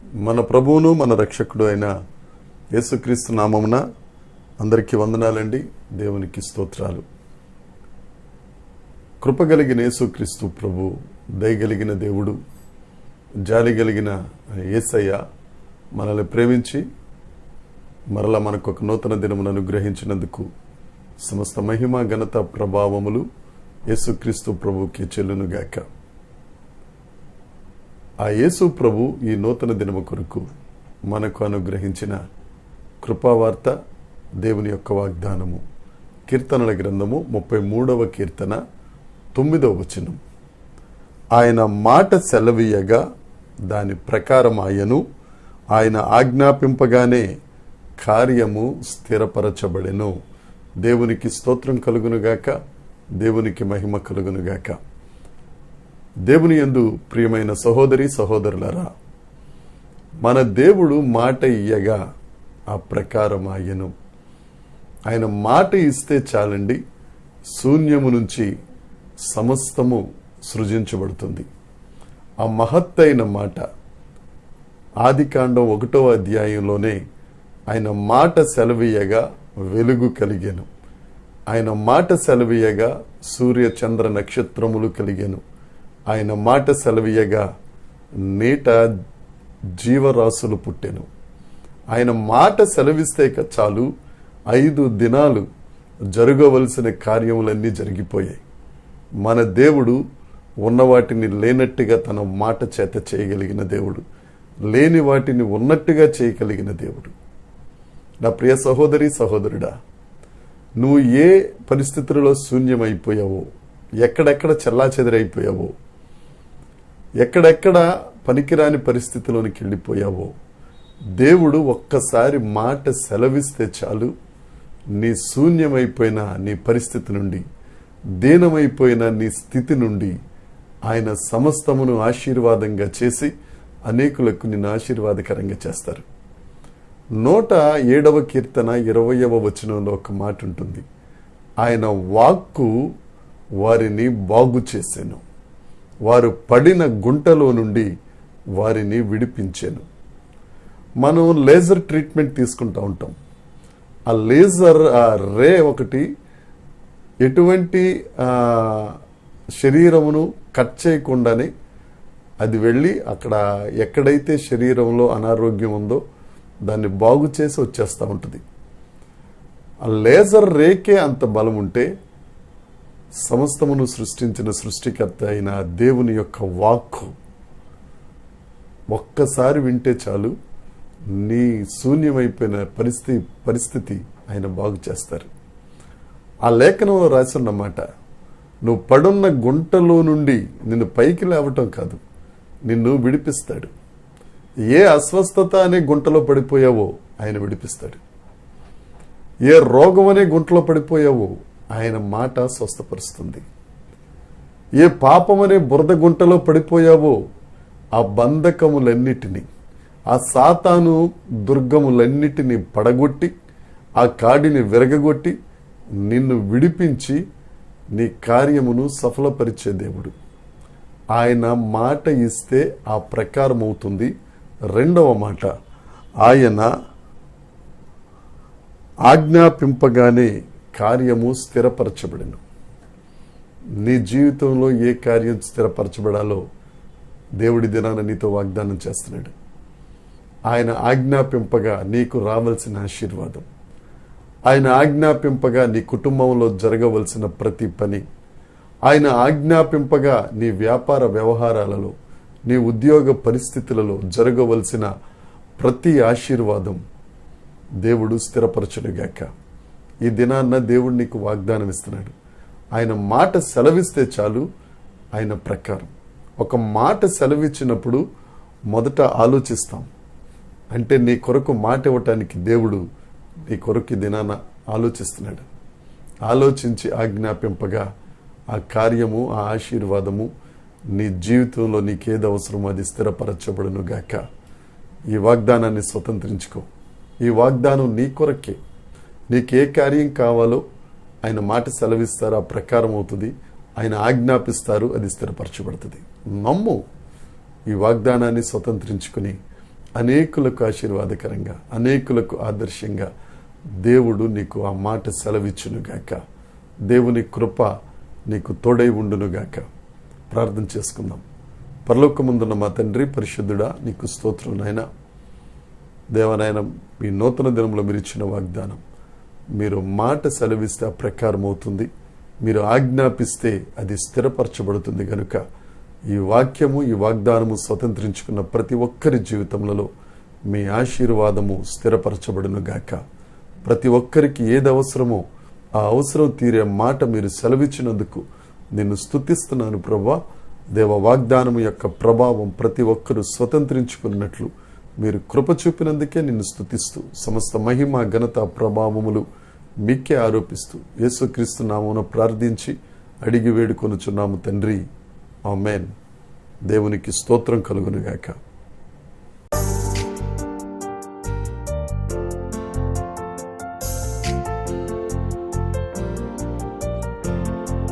మన ప్రభువును మన రక్షకుడు అయిన యేసుక్రీస్తు నామమున అందరికీ వందనాలండి. దేవునికి స్తోత్రాలు. కృపగలిగిన యేసుక్రీస్తు ప్రభు, దయగలిగిన దేవుడు, జాలి కలిగిన యేసయ్య మనల్ని ప్రేమించి మరలా మనకు ఒక నూతన దినమును అనుగ్రహించినందుకు సమస్త మహిమ ఘనత ప్రభావములు యేసుక్రీస్తు ప్రభుకి చెల్లునుగాక. ఆ యేసు ప్రభు ఈ నూతన దినము కొరకు మనకు అనుగ్రహించిన కృపావార్త, దేవుని యొక్క వాగ్దానము, కీర్తనల గ్రంథము 33వ కీర్తన 9వ వచనం. ఆయన మాట సెలవీయగా దాని ప్రకారం ఆయన ఆజ్ఞాపింపగానే కార్యము స్థిరపరచబడెను. దేవునికి స్తోత్రం కలుగునుగాక, దేవునికి మహిమ కలుగునుగాక. దేవుని యందు ప్రియమైన సహోదరి సహోదరులరా, మన దేవుడు మాట ఇయ్యగా ఆ ప్రకారం ఆయను. ఆయన మాట ఇస్తే చాలండి, శూన్యము నుంచి సమస్తము సృజించబడుతుంది. ఆ మహత్తైన మాట ఆదికాండం 1వ అధ్యాయంలోనే ఆయన మాట సెలవీయగా వెలుగు కలిగెను. ఆయన మాట సెలవీయగా సూర్య చంద్ర నక్షత్రములు కలిగెను. ఆయన మాట సెలవీయగా నీట జీవరాశులు పుట్టెను. ఆయన మాట సెలవిస్తే చాలు 5 దినాలు జరగవలసిన కార్యములన్నీ జరిగిపోయాయి. మన దేవుడు ఉన్న వాటిని లేనట్టుగా తన మాట చేత చేయగలిగిన దేవుడు, లేని వాటిని ఉన్నట్టుగా చేయగలిగిన దేవుడు. నా ప్రియ సహోదరి సహోదరుడా, నువ్వు ఏ పరిస్థితులలో శూన్యమైపోయావో, ఎక్కడెక్కడ చెల్లాచెదరైపోయావో, ఎక్కడెక్కడ పనికిరాని పరిస్థితిలోనికి వెళ్ళిపోయావో, దేవుడు ఒక్కసారి మాట సెలవిస్తే చాలు, నీ శూన్యమైపోయిన నీ పరిస్థితి నుండి, దీనమైపోయిన నీ స్థితి నుండి ఆయన సమస్తమును ఆశీర్వాదంగా చేసి అనేకులకు నిన్ను ఆశీర్వాదకరంగా చేస్తారు. 107వ కీర్తన 20వ వచనంలో ఒక మాట ఉంటుంది. ఆయన వాక్కు వారిని బాగు చేసెను, వారు పడిన గుంటలో నుండి వారిని విడిపించాను. మనం లేజర్ ట్రీట్మెంట్ తీసుకుంటూ ఉంటాం. ఆ లేజర్ రే ఒకటి ఎటువంటి శరీరమును కట్ చేయకుండానే అది వెళ్ళి అక్కడ ఎక్కడైతే శరీరంలో అనారోగ్యం ఉందో దాన్ని బాగు చేసి వచ్చేస్తూ ఉంటుంది. ఆ లేజర్ రేకే అంత బలం ఉంటే సమస్తమును సృష్టించిన సృష్టికర్త అయిన దేవుని యొక్క వాక్కు ఒక్కసారి వింటే చాలు, నీ శూన్యమైపోయిన పరిస్థితి ఆయన బాగు చేస్తారు. ఆ లేఖనంలో రాసి ఉన్నమాట, నువ్వు పడున్న గుంటలో నుండి నిన్ను పైకి లేవటం కాదు, నిన్ను విడిపిస్తాడు. ఏ అస్వస్థత అనే గుంటలో పడిపోయావో ఆయన విడిపిస్తాడు. ఏ రోగం అనే గుంటలో పడిపోయావో ఆయన మాట స్వస్థపరుస్తుంది. ఏ పాపం అనే బురద గుంటలో పడిపోయావో ఆ బంధకములన్నిటినీ, ఆ సాతాను దుర్గములన్నిటినీ పడగొట్టి, ఆ కాడిని విరగగొట్టి నిన్ను విడిపించి నీ కార్యమును సఫలపరిచే దేవుడు. ఆయన మాట ఇస్తే ఆ ప్రకారం అవుతుంది. 2వ మాట, ఆయన ఆజ్ఞాపింపగానే కార్యము స్థిరపరచబడెను. నీ జీవితంలో ఏ కార్యం స్థిరపరచబడాలో దేవుడి దినాన నీతో వాగ్దానం చేస్తున్నాడు. ఆయన ఆజ్ఞాపింపగా నీకు రావాల్సిన ఆశీర్వాదం, ఆయన ఆజ్ఞాపింపగా నీ కుటుంబంలో జరగవలసిన ప్రతి పని, ఆయన ఆజ్ఞాపింపగా నీ వ్యాపార వ్యవహారాలలో, నీ ఉద్యోగ పరిస్థితులలో జరగవలసిన ప్రతి ఆశీర్వాదం దేవుడు స్థిరపరచునుగాక. ఈ దినాన్న దేవుడు నీకు వాగ్దానం ఇస్తున్నాడు. ఆయన మాట సెలవిస్తే చాలు, ఆయన ప్రకారం. ఒక మాట సెలవిచ్చినప్పుడు మొదట ఆలోచిస్తాం. అంటే నీ కొరకు మాట ఇవ్వటానికి దేవుడు నీ కొరకు ఈ దినాన ఆలోచిస్తున్నాడు. ఆలోచించి ఆజ్ఞాపింపగా ఆ కార్యము, ఆ ఆశీర్వాదము నీ జీవితంలో నీకేది అవసరమో అది స్థిరపరచబడును గాక. ఈ వాగ్దానాన్ని స్వతంత్రించుకో. ఈ వాగ్దానం నీ కొరకే. నీకే కార్యం కావాలో ఆయన మాట సెలవిస్తారు, ఆ ప్రకారం అవుతుంది. ఆయన ఆజ్ఞాపిస్తారు, అది స్థిరపరచబడుతుంది. నమ్ము. ఈ వాగ్దానాన్ని స్వతంత్రించుకుని అనేకులకు ఆశీర్వాదకరంగా, అనేకులకు ఆదర్శంగా దేవుడు నీకు ఆ మాట సెలవిచ్చునుగాక. దేవుని కృప నీకు తోడై ఉండునుగాక. ప్రార్థన చేసుకుందాం. పరలోకమందున్న మా తండ్రి పరిశుద్ధుడా, నీకు స్తోత్రం నాయనా. దేవనాయన, మీ నూతన దినంలో మీరు ఇచ్చిన వాగ్దానం, మీరు మాట సెలవిస్తే ఆ ప్రకారం అవుతుంది, మీరు ఆజ్ఞాపిస్తే అది స్థిరపరచబడుతుంది. కనుక ఈ వాక్యము, ఈ వాగ్దానము స్వతంత్రించుకున్న ప్రతి ఒక్కరి జీవితంలో మీ ఆశీర్వాదము స్థిరపరచబడునుగాక. ప్రతి ఒక్కరికి ఏది అవసరమో ఆ అవసరం తీరే మాట మీరు సెలవిచ్చినందుకు నిన్ను స్తుతిస్తున్నాను ప్రభువా. దేవ, వాగ్దానము యొక్క ప్రభావం ప్రతి ఒక్కరూ స్వతంత్రించుకున్నట్లు మీరు కృప చూపినందుకే నిన్ను స్తుతిస్తూ, సమస్త మహిమ, ఘనత, ప్రభావములు మీకే ఆరోపిస్తూ యేసుక్రీస్తు నామమున ప్రార్థించి అడిగి వేడుకొనుచున్నాము తండ్రి. ఆమేన్. దేవునికి స్తోత్రం కలుగునుగాక.